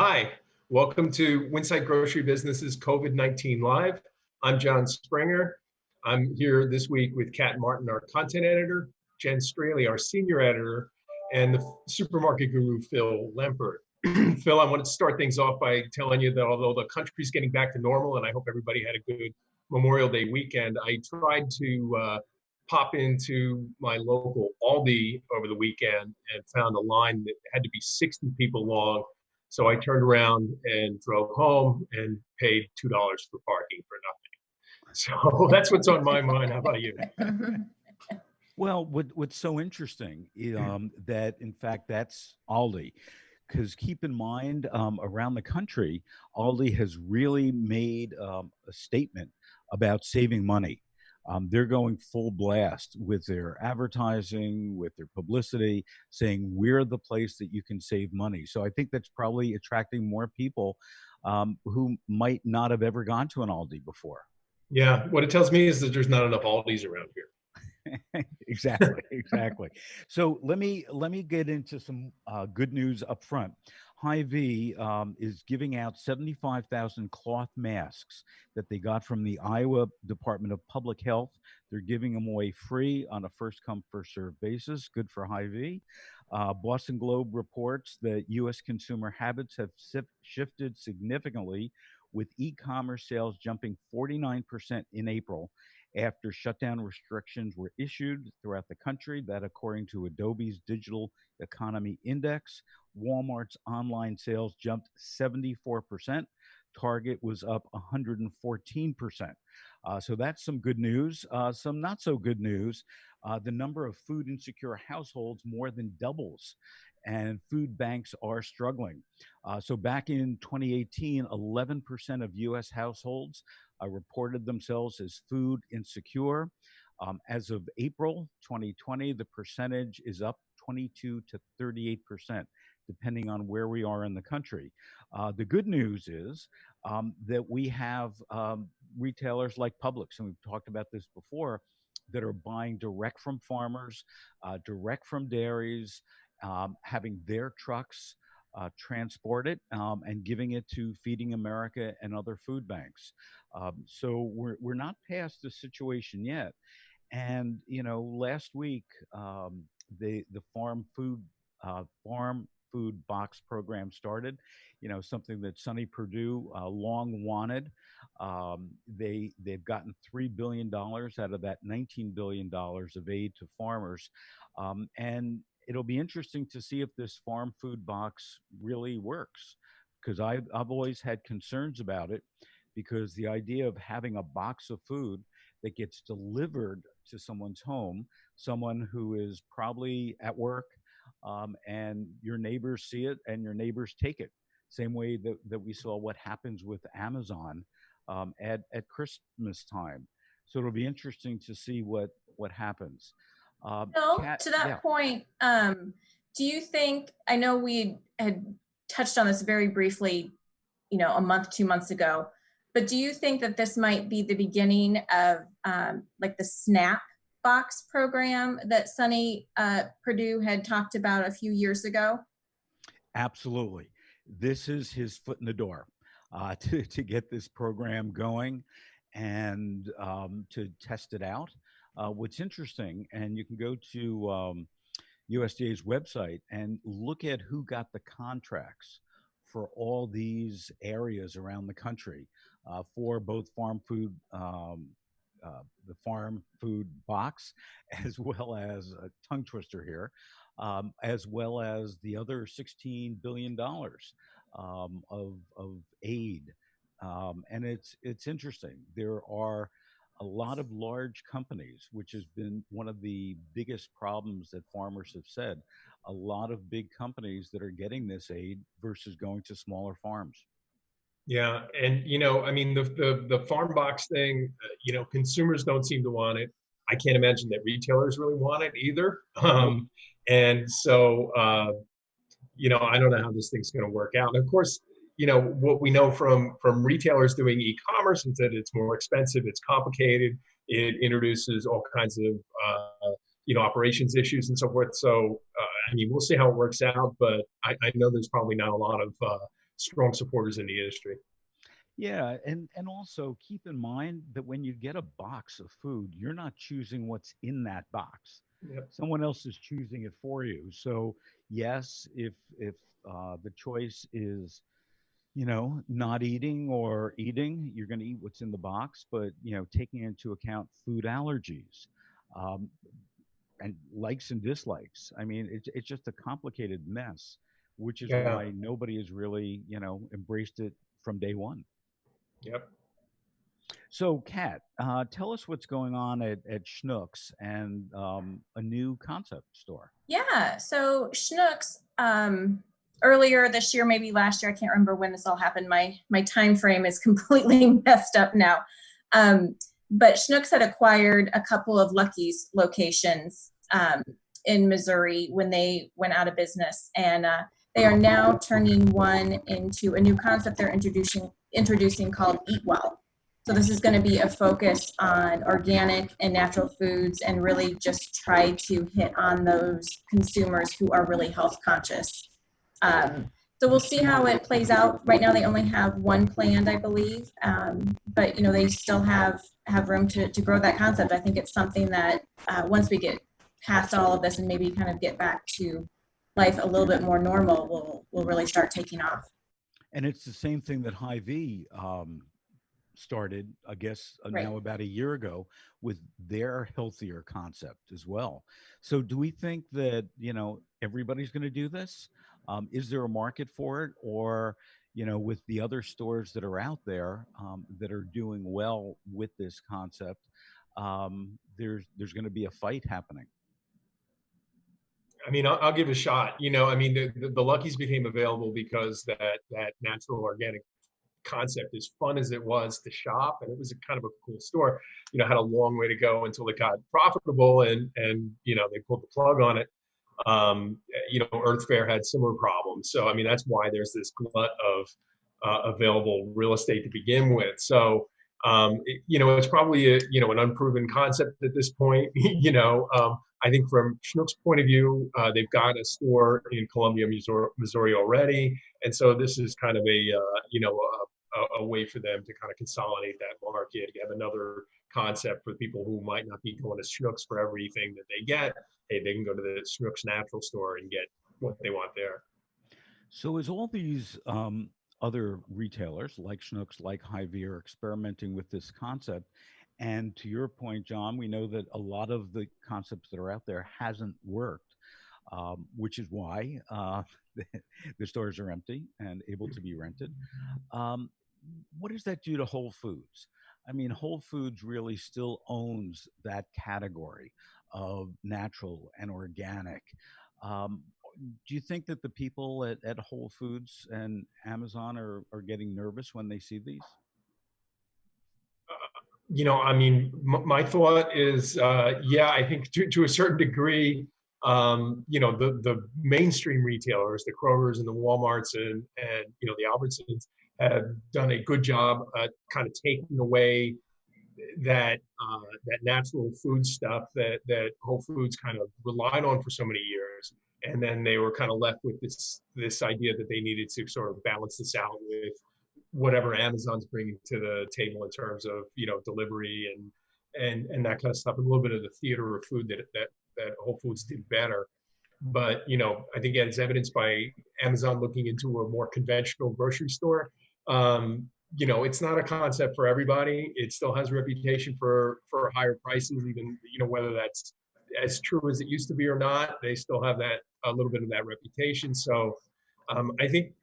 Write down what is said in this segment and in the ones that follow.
Hi, welcome to Winsight Grocery Business's COVID-19 Live. I'm John Springer. I'm here this week with Kat Martin, our content editor, Jen Straley, our senior editor, and the supermarket guru, Phil Lempert. Phil, I wanted to start things off by telling you that although the country's getting back to normal, and I hope everybody had a good Memorial Day weekend, I tried to pop into my local Aldi over the weekend and found a line that had to be 60 people long. So I turned around and drove home and paid $2 for parking for nothing. So that's what's on my mind. How about you? Well, what's so interesting that in fact that's Aldi, because keep in mind around the country, Aldi has really made a statement about saving money. They're going full blast with their advertising, with their publicity, saying we're the place that you can save money. So I think that's probably attracting more people who might not have ever gone to an Aldi before. Yeah, what it tells me is that there's not enough Aldis around here. Exactly. So let me get into some good news up front. Hy-Vee is giving out 75,000 cloth masks that they got from the Iowa Department of Public Health. They're giving them away free on a first come first served basis. Good for Hy-Vee. Boston Globe reports that U.S. consumer habits have shifted significantly, with e-commerce sales jumping 49% in April after shutdown restrictions were issued throughout the country. That according to Adobe's Digital Economy Index. Walmart's online sales jumped 74%. Target was up 114%. So that's some good news. Some not so good news. The number of food insecure households more than doubles, and food banks are struggling. So back in 2018, 11% of U.S. households reported themselves as food insecure. As of April 2020, the percentage is up 22 to 38%, depending on where we are in the country. The good news is that we have retailers like Publix, and we've talked about this before, that are buying direct from farmers, direct from dairies, having their trucks transport it and giving it to Feeding America and other food banks. So we're not past the situation yet. And last week the farm food box program started. Something that Sonny Perdue long wanted. They've gotten $3 billion out of that $19 billion of aid to farmers, and it'll be interesting to see if this farm food box really works, because I've always had concerns about it, because the idea of having a box of food that gets delivered to someone's home, someone who is probably at work, and your neighbors see it and your neighbors take it. Same way that we saw what happens with Amazon at Christmas time. So it'll be interesting to see what happens. Bill, to that point, do you think, I know we had touched on this very briefly, a month, 2 months ago, but do you think that this might be the beginning of like the SNAP box program that Sonny Perdue had talked about a few years ago? Absolutely. This is his foot in the door to get this program going and to test it out. What's interesting, and you can go to USDA's website and look at who got the contracts for all these areas around the country for both the farm food box, as well as a tongue twister here, as well as the other $16 billion of aid. And it's interesting. There are a lot of large companies, which has been one of the biggest problems that farmers have said, a lot of big companies that are getting this aid versus going to smaller farms. Yeah, and I mean the farm box thing, consumers don't seem to want it. I can't imagine that retailers really want it either. And so I don't know how this thing's going to work out. And of course, what we know from retailers doing e-commerce is that it's more expensive, it's complicated, it introduces all kinds of operations issues and so forth. So I mean, we'll see how it works out, but I know there's probably not a lot of strong supporters in the industry. Yeah, and also keep in mind that when you get a box of food, you're not choosing what's in that box. Yep. Someone else is choosing it for you. So yes, if the choice is, not eating or eating, you're going to eat what's in the box. But taking into account food allergies, um, and likes and dislikes. I mean, it's just a complicated mess, which is Yeah. why nobody has really embraced it from day one. Yep. So, Kat, tell us what's going on at Schnucks and a new concept store. Yeah, so Schnucks, earlier this year, maybe last year, I can't remember when this all happened. My time frame is completely messed up now. But Schnucks had acquired a couple of Lucky's locations in Missouri when they went out of business, and they are now turning one into a new concept they're introducing called Eat Well. So this is going to be a focus on organic and natural foods and really just try to hit on those consumers who are really health conscious. So we'll see how it plays out. Right now, they only have one planned, I believe, but they still have room to grow that concept. I think it's something that once we get past all of this and maybe kind of get back to life a little bit more normal, we'll really start taking off. And it's the same thing that Hy-Vee started, I guess, Right. now about a year ago with their healthier concept as well. So do we think that, everybody's going to do this? Is there a market for it? Or, with the other stores that are out there that are doing well with this concept, there's going to be a fight happening? I mean, I'll give it a shot. I mean, the Lucky's became available because that natural organic concept, as fun as it was to shop, and it was a kind of a cool store, had a long way to go until it got profitable, and they pulled the plug on it. Earth Fare had similar problems. So, I mean, that's why there's this glut of available real estate to begin with. So, it's probably an unproven concept at this point. I think from Schnucks' point of view, they've got a store in Columbia, Missouri already, and so this is kind of a way for them to kind of consolidate that market, have another concept for people who might not be going to Schnucks for everything that they get. Hey, they can go to the Schnucks natural store and get what they want there. So as all these other retailers like Schnucks, like Hy-Vee are experimenting with this concept, and to your point, John, we know that a lot of the concepts that are out there hasn't worked, which is why the stores are empty and able to be rented. What does that do to Whole Foods? I mean, Whole Foods really still owns that category of natural and organic. Um, do you think that the people at Whole Foods and Amazon are getting nervous when they see these? I mean, my thought is, yeah, I think to a certain degree, the mainstream retailers, the Krogers and the Walmarts and the Albertsons have done a good job kind of taking away that natural food stuff that Whole Foods kind of relied on for so many years, and then they were kind of left with this idea that they needed to sort of balance this out with whatever Amazon's bringing to the table in terms of delivery and that kind of stuff, a little bit of the theater of food that Whole Foods did better. But I think as evidenced by Amazon looking into a more conventional grocery store, it's not a concept for everybody. It still has a reputation for higher prices, even whether that's as true as it used to be or not. They still have that a little bit of that reputation. So I think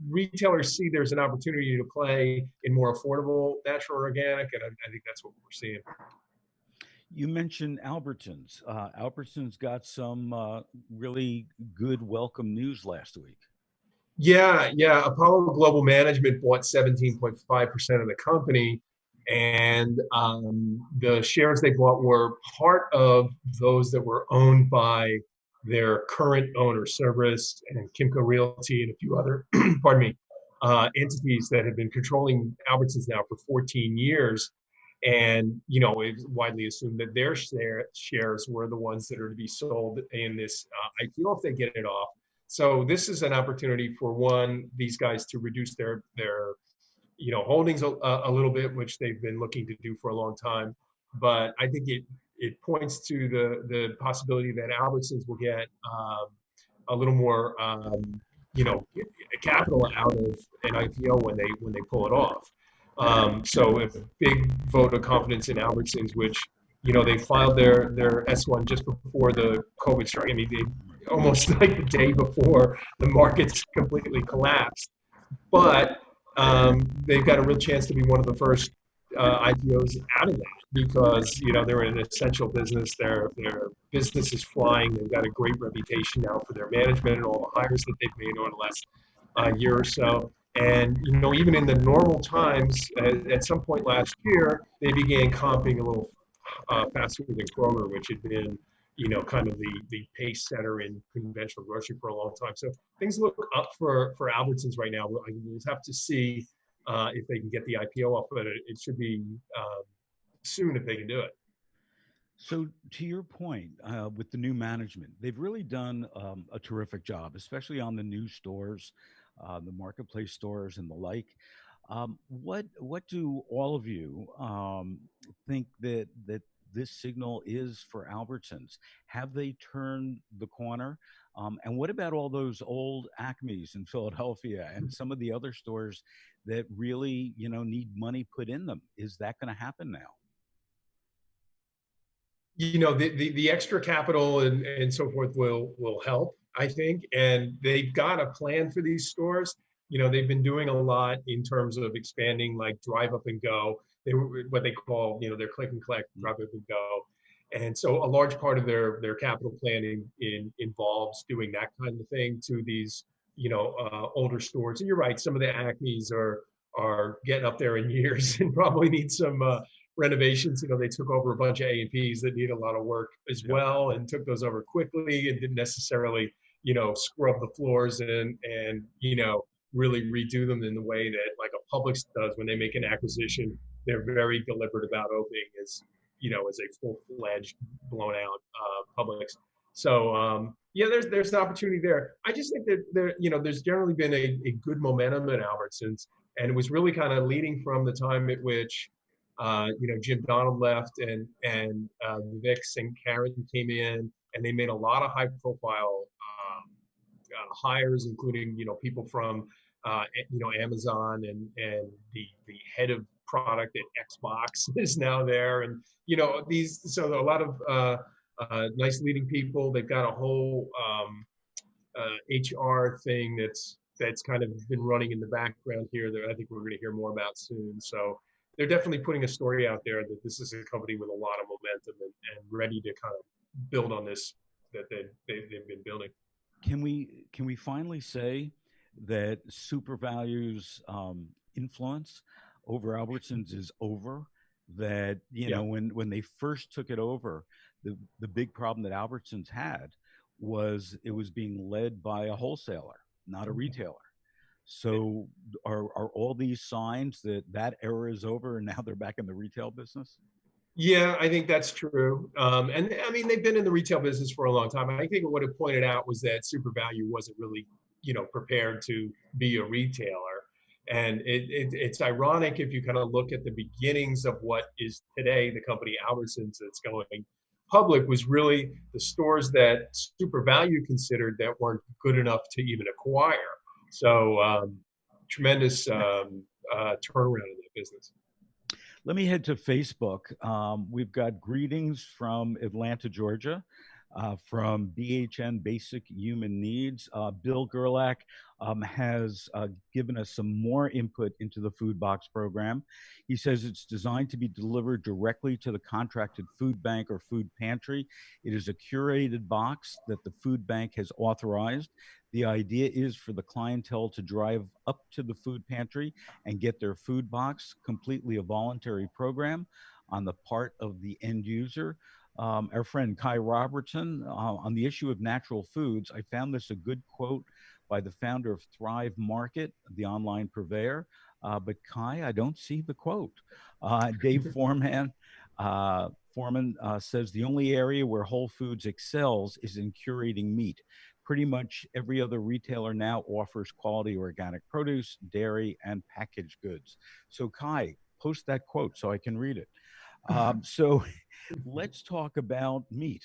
retailers see there's an opportunity to play in more affordable natural organic, and I think that's what we're seeing. You mentioned Albertsons. Albertsons got some really good welcome news last week. Yeah. Apollo Global Management bought 17.5% of the company, and the shares they bought were part of those that were owned by their current owner, Cerberus and Kimco Realty, and a few other, pardon me, entities that have been controlling Albertsons now for 14 years. And it's widely assumed that their shares were the ones that are to be sold in this IPO if they get it off. So this is an opportunity for these guys to reduce their holdings a little bit, which they've been looking to do for a long time. But I think it points to the possibility that Albertsons will get a little more capital out of an IPO when they pull it off. So a big vote of confidence in Albertsons, which they filed their S1 just before the COVID strike. I mean, they almost like the day before the markets completely collapsed. But they've got a real chance to be one of the first IPOs out of that because they're in an essential business. Their business is flying. They've got a great reputation now for their management and all the hires that they've made over the last year or so. And even in the normal times, at some point last year, they began comping a little faster than Kroger, which had been kind of the pace setter in conventional grocery for a long time. So things look up for Albertsons right now. We'll have to see if they can get the IPO off, but it should be soon if they can do it. So to your point, with the new management, they've really done a terrific job, especially on the new stores, the marketplace stores and the like. What do all of you think that this signal is for Albertsons? Have they turned the corner? And what about all those old Acmes in Philadelphia and some of the other stores that really need money put in them? Is that going to happen now? The extra capital and so forth will help, I think, and they've got a plan for these stores. They've been doing a lot in terms of expanding, like drive up and go. They were what they call their click and collect, drive up and go, and so a large part of their capital planning involves doing that kind of thing to these older stores. And you're right, some of the Acmes are getting up there in years and probably need some renovations. They took over a bunch of A&Ps that need a lot of work as well, and took those over quickly and didn't necessarily scrub the floors and really redo them in the way that like a Publix does when they make an acquisition. They're very deliberate about opening as a full-fledged blown out Publix. So there's an opportunity there. I just think that there's generally been a good momentum at Albertsons, and it was really kind of leading from the time at which Jim Donald left and Vivek Singh Karen came in, and they made a lot of high profile hires, including people from Amazon, and the head of product at Xbox is now there, and so a lot of nice leading people. They've got a whole HR thing that's kind of been running in the background here that I think we're going to hear more about soon. So they're definitely putting a story out there that this is a company with a lot of momentum and ready to kind of build on this that they've been building. Can we finally say that SuperValu's influence over Albertsons is over? That when they first took it over, the big problem that Albertsons had was it was being led by a wholesaler, not a retailer. So are all these signs that era is over and now they're back in the retail business? Yeah, I think that's true. And I mean, they've been in the retail business for a long time. I think what it pointed out was that SuperValu wasn't really, prepared to be a retailer. And it's ironic if you kind of look at the beginnings of what is today the company Albertsons that's going public was really the stores that SuperValu considered that weren't good enough to even acquire. So tremendous turnaround in that business. Let me head to Facebook. We've got greetings from Atlanta, Georgia, from BHN Basic Human Needs. Bill Gerlach has given us some more input into the food box program. He says it's designed to be delivered directly to the contracted food bank or food pantry. It is a curated box that the food bank has authorized. The idea is for the clientele to drive up to the food pantry and get their food box, completely a voluntary program on the part of the end user. Our friend Kai Robertson, on the issue of natural foods, I found this a good quote by the founder of Thrive Market, the online purveyor. But Kai, I don't see the quote. Dave Foreman says the only area where Whole Foods excels is in curating meat. pretty much every other retailer now offers quality organic produce, dairy, and packaged goods. So Kai, post that quote so I can read it. So let's talk about meat.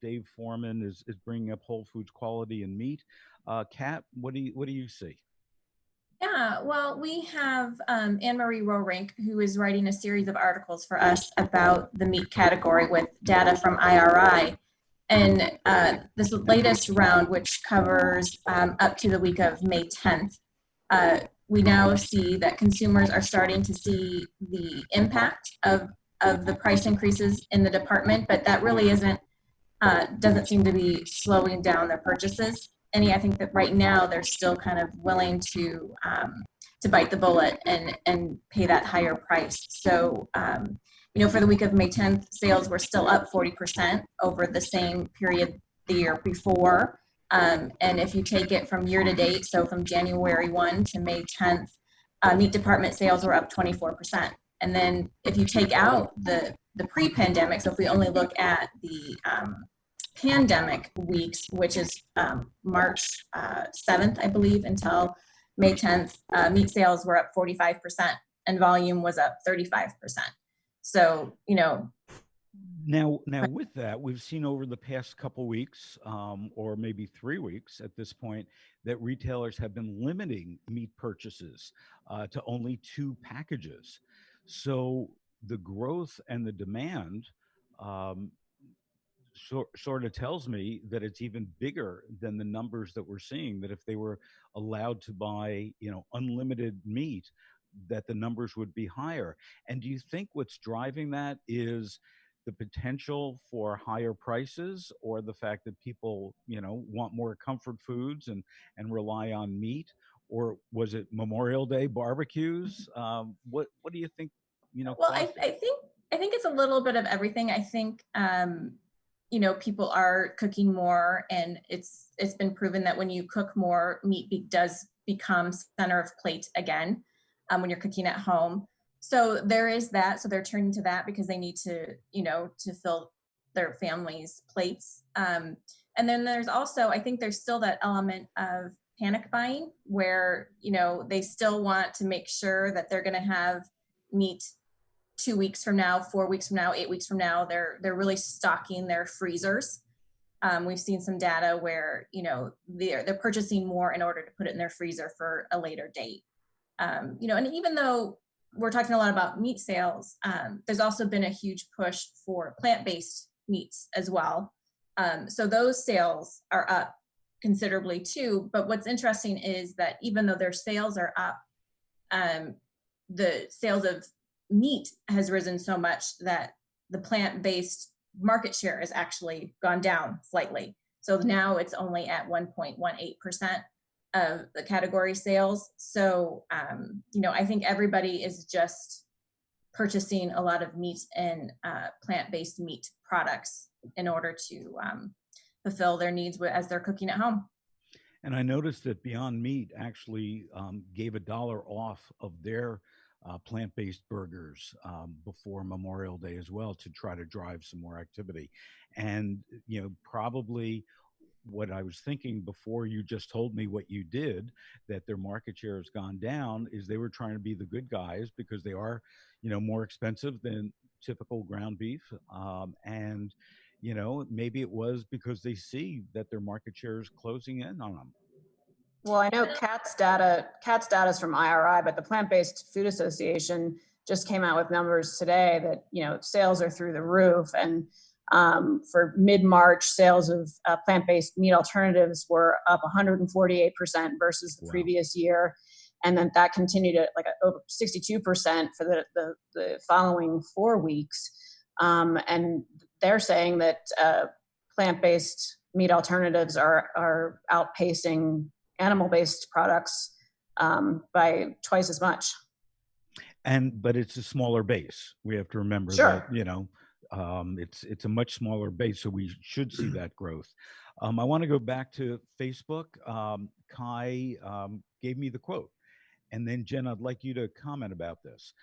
Dave Foreman is bringing up Whole Foods quality in meat. Kat, what do you see? Yeah, well, we have Anne-Marie Rohrink, who is writing a series of articles for us about the meat category with data from IRI. And this latest round, which covers up to the week of May 10th, we now see that consumers are starting to see the impact of the price increases in the department, but that really doesn't seem to be slowing down their purchases. I think that right now they're still kind of willing to bite the bullet and pay that higher price. So, for the week of May 10th, sales were still up 40% over the same period the year before. And if you take it from year to date, so from January 1 to May 10th, meat department sales were up 24%. And then if you take out the pre-pandemic, so if we only look at the pandemic weeks, which is March 7th, I believe, until May 10th, meat sales were up 45% and volume was up 35%. So, Now with that, we've seen over the past couple weeks, or maybe 3 weeks at this point, that retailers have been limiting meat purchases to only 2 packages. So the growth and the demand sort of tells me that it's even bigger than the numbers that we're seeing, that if they were allowed to buy, unlimited meat, that the numbers would be higher. And do you think what's driving that is the potential for higher prices, or the fact that people, want more comfort foods and rely on meat? Or was it Memorial Day barbecues? What do you think, Well, I think it's a little bit of everything. I think people are cooking more, and it's been proven that when you cook more, meat does become center of plate again when you're cooking at home. So there is that. So they're turning to that because they need to, to fill their families' plates. And then there's also, I think there's still that element of panic buying where, they still want to make sure that they're going to have meat 2 weeks from now, 4 weeks from now, 8 weeks from now. They're really stocking their freezers. We've seen some data where, they're purchasing more in order to put it in their freezer for a later date. And even though we're talking a lot about meat sales, there's also been a huge push for plant-based meats as well. So those sales are up considerably too. But what's interesting is that even though their sales are up, the sales of meat has risen so much that the plant-based market share has actually gone down slightly. So now it's only at 1.18% of the category sales. So, I think everybody is just purchasing a lot of meat and plant-based meat products in order to fulfill their needs as they're cooking at home. And I noticed that Beyond Meat actually gave $1 off of their plant-based burgers before Memorial Day as well, to try to drive some more activity. And, probably what I was thinking before you just told me what you did, that their market share has gone down, is they were trying to be the good guys because they are, more expensive than typical ground beef. And, maybe it was because they see that their market share is closing in on them. Well, I know Cat's data is from IRI, but the Plant-Based Food Association just came out with numbers today that, sales are through the roof. And for mid-March, sales of plant-based meat alternatives were up 148% versus the previous year. And then that continued at over 62% for the following 4 weeks. And they're saying that plant-based meat alternatives are outpacing animal-based products by twice as much. But it's a smaller base. We have to remember Sure. that, it's a much smaller base, so we should see that growth. I want to go back to Facebook. Kai gave me the quote. And then, Jen, I'd like you to comment about this.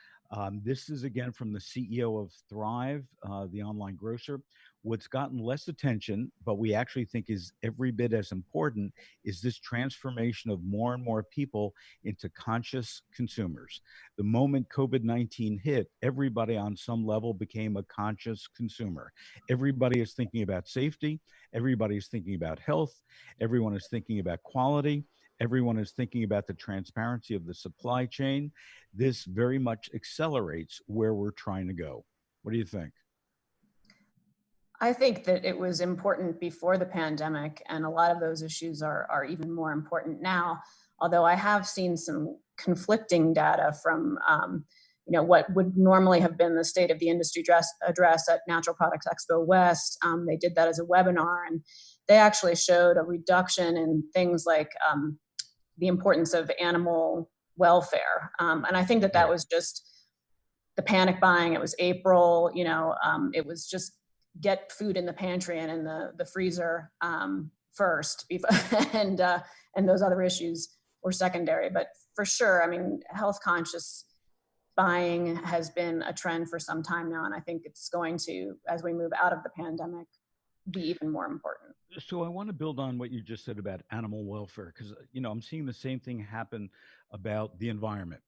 This is again from the CEO of Thrive, the online grocer. What's gotten less attention, but we actually think is every bit as important, is this transformation of more and more people into conscious consumers. The moment COVID-19 hit, everybody on some level became a conscious consumer. Everybody is thinking about safety. Everybody is thinking about health. Everyone is thinking about quality. Everyone is thinking about the transparency of the supply chain. This very much accelerates where we're trying to go. What do you think? I think that it was important before the pandemic, and a lot of those issues are even more important now. Although I have seen some conflicting data from, what would normally have been the state of the industry address at Natural Products Expo West. They did that as a webinar, and they actually showed a reduction in things like the importance of animal welfare. And I think that was just the panic buying. It was April, it was just get food in the pantry and in the freezer first, and those other issues were secondary. But for sure, I mean, health conscious buying has been a trend for some time now, and I think it's going to, as we move out of the pandemic, be even more important. So I want to build on what you just said about animal welfare, because I'm seeing the same thing happen about the environment,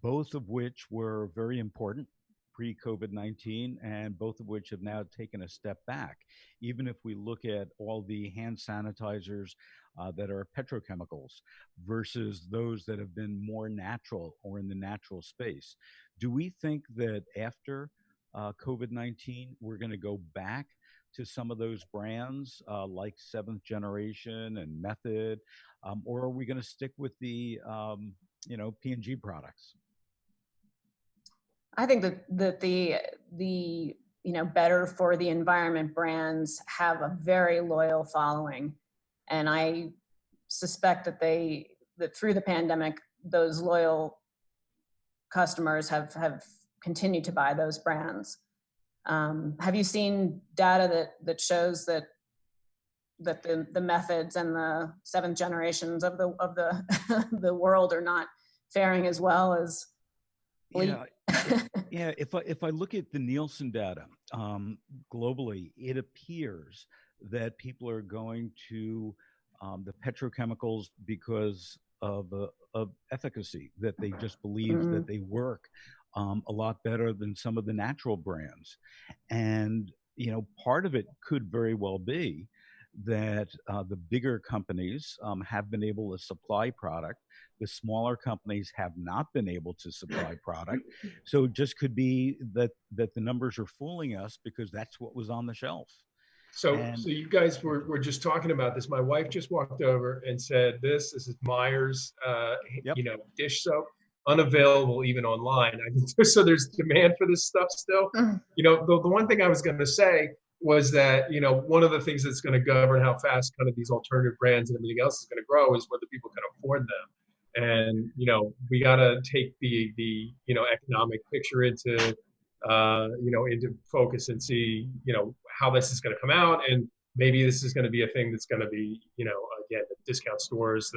both of which were very important pre-COVID-19, and both of which have now taken a step back. Even if we look at all the hand sanitizers that are petrochemicals versus those that have been more natural or in the natural space. Do we think that after COVID-19, we're going to go back to some of those brands like Seventh Generation and Method, or are we going to stick with the P&G products? I think that the better for the environment brands have a very loyal following, and I suspect that through the pandemic, those loyal customers have continued to buy those brands. Have you seen data that shows that the Methods and the Seventh Generations of the the world are not faring as well as Bleak? Yeah. If I look at the Nielsen data globally, it appears that people are going to the petrochemicals because of efficacy, that they just believe that they work a lot better than some of the natural brands. And, part of it could very well be that the bigger companies have been able to supply product. The smaller companies have not been able to supply product. So it just could be that the numbers are fooling us because that's what was on the shelf. So you guys were just talking about this. My wife just walked over and said, this is Meyer's, dish soap, unavailable even online. I mean, so there's demand for this stuff still. The one thing I was going to say was that, one of the things that's going to govern how fast kind of these alternative brands and everything else is going to grow is whether people can afford them. And, we got to take the economic picture into focus and see, how this is going to come out. And maybe this is going to be a thing that's going to be, again, the discount stores,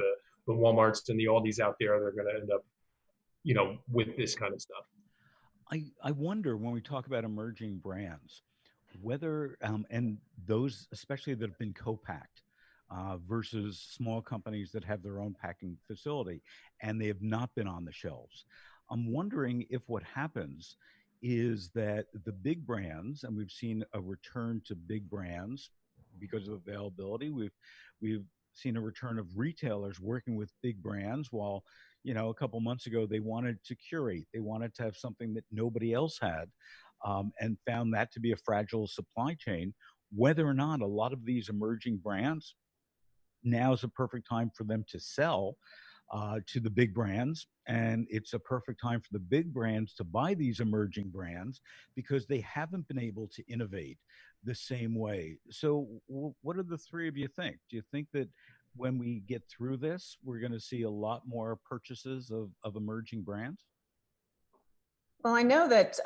the Walmarts and the Aldis out there, they're going to end up, with this kind of stuff. I wonder, when we talk about emerging brands, whether, and those especially that have been co-packed versus small companies that have their own packing facility and they have not been on the shelves. I'm wondering if what happens is that the big brands, and we've seen a return to big brands because of availability. We've seen a return of retailers working with big brands, while a couple months ago they wanted to curate. They wanted to have something that nobody else had, and found that to be a fragile supply chain. Whether or not a lot of these emerging brands, now is a perfect time for them to sell to the big brands. And it's a perfect time for the big brands to buy these emerging brands because they haven't been able to innovate the same way. So what do the three of you think? Do you think that when we get through this, we're going to see a lot more purchases of emerging brands? Well, I know that,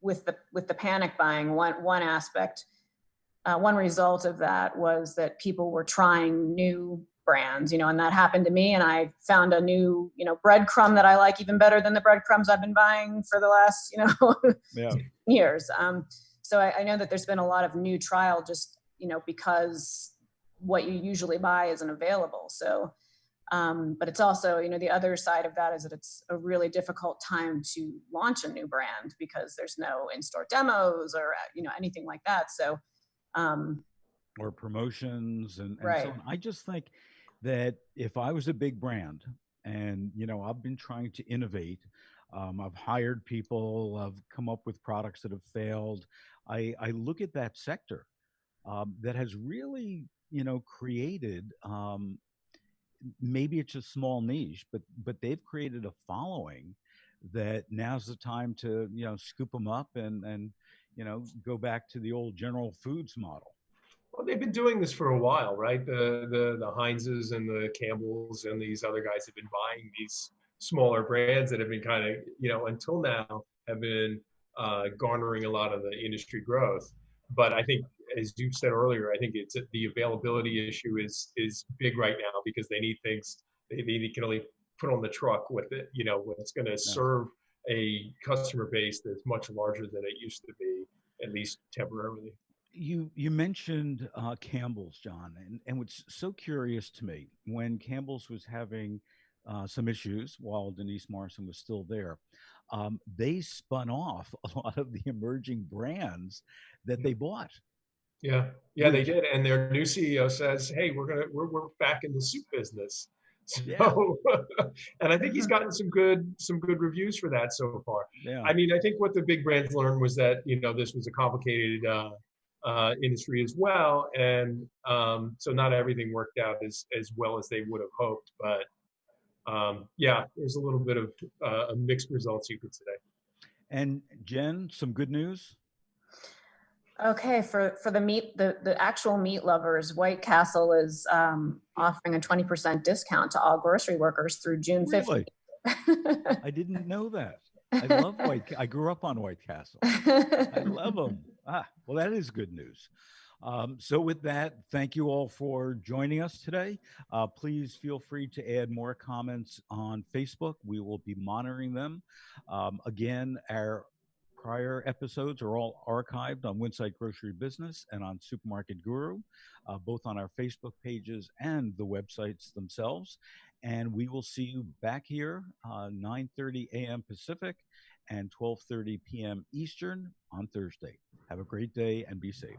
with the panic buying, one aspect, one result of that was that people were trying new brands, and that happened to me. And I found a new, breadcrumb that I like even better than the breadcrumbs I've been buying for the last, years. So I know that there's been a lot of new trial just, because what you usually buy isn't available. So, but it's also, the other side of that is that it's a really difficult time to launch a new brand because there's no in-store demos or, anything like that. So, or promotions and right. so on. I just think that if I was a big brand and, I've been trying to innovate, I've hired people, I've come up with products that have failed. I look at that sector that has really, created, maybe it's a small niche, but they've created a following that now's the time to, scoop them up and, go back to the old General Foods model. Well, they've been doing this for a while, right? The Heinzes and the Campbells and these other guys have been buying these smaller brands that have been kind of, until now have been garnering a lot of the industry growth. But I think, as you said earlier, I think it's the availability issue is big right now because they need things they can only put on the truck with it, when it's going to serve a customer base that's much larger than it used to be, at least temporarily. You mentioned Campbell's, John, and what's so curious to me when Campbell's was having some issues while Denise Morrison was still there, they spun off a lot of the emerging brands that they bought. Yeah, they did, and their new CEO says, "Hey, we're back in the soup business." So, Yeah. and I think he's gotten some good reviews for that so far. Yeah. I mean, I think what the big brands learned was that this was a complicated industry as well, and so not everything worked out as well as they would have hoped. But yeah, there's a little bit of mixed results, you could say. And Jen, some good news. Okay, for the actual meat lovers, White Castle is offering a 20% discount to all grocery workers through June 15th. Really? I didn't know that. I love I grew up on White Castle. I love them. Well, that is good news. So with that, thank you all for joining us today. Please feel free to add more comments on Facebook. We will be monitoring them. Again, our prior episodes are all archived on Winsight Grocery Business and on Supermarket Guru, both on our Facebook pages and the websites themselves. And we will see you back here 9:30 a.m. Pacific and 12:30 p.m. Eastern on Thursday. Have a great day and be safe.